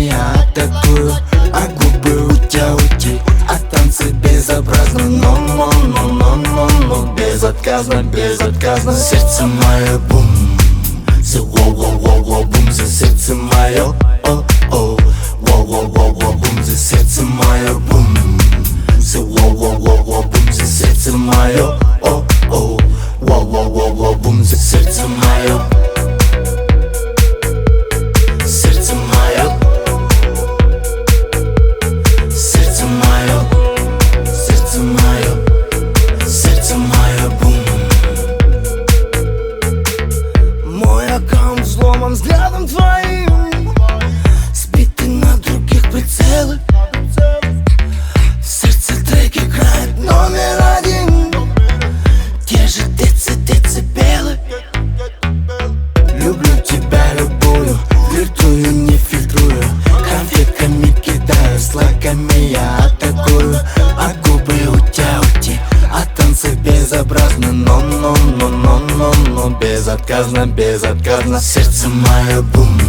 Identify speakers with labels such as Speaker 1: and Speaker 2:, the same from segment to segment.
Speaker 1: я атакую, а губы у тебя ути, а танцы безобразно, но безотказно, безотказно. Сердце мое бум, за воу-воу-воу-воу бум, за сердце мое о-о, воу-воу-воу-воу бум, за сердце мое бум, за воу-воу-воу-воу бум, за сердце мое о-о, воу-воу-воу-воу бум, за сердце мое. Сердце мое, сердце мое, сердце мое, сердце мое, бум. Мой аккаунт взломан взглядом твоим, сбиты на других прицелы. В сердце трек играет номер один, те же децибелы. Люблю тебя, любую, флиртую, не фильтрую, конфетками кидаю, с лайками я атакую, а губы у тебя ути, а танцы безобразно, но безотказно, безотказно. Сердце мое бум,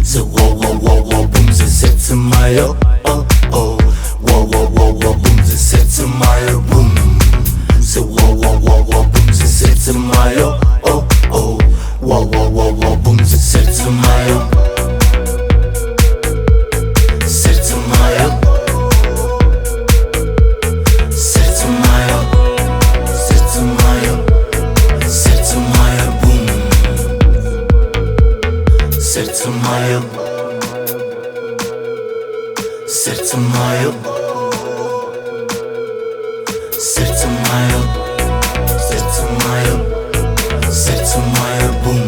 Speaker 1: за воу-воу-воу-воу бум, за сердце мое о-о, воу-воу-воу-воу бум, за сердце мое бум, за воу-воу-воу-воу бум, за сердце мое о-о, воу-воу-воу-воу бум, за сердце мое. Сердце мое, сердце мое, сердце мое, сердце мое, бум. Сердце мое, сердце мое, сердце мое, сердце мое, сердце мое, бум.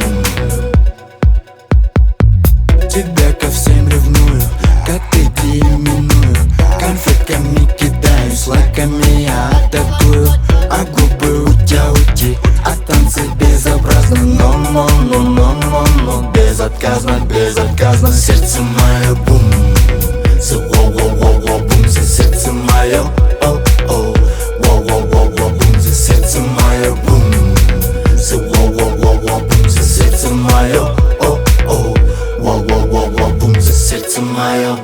Speaker 1: Тебя ко всем ревную, как ты именую, конфетками кидаюсь, лайками я атакую, а губы у тебя ути, а танцы безобразно, но безотказно, безотказно. Сердце мое бум, за воу-воу-воу-воу бум, за сердце мое о-о, воу-воу-воу-воу бум, за сердце мое бум, за воу-воу-воу-воу бум, за сердце мое о-о, воу-воу-воу-воу бум, за сердце мое.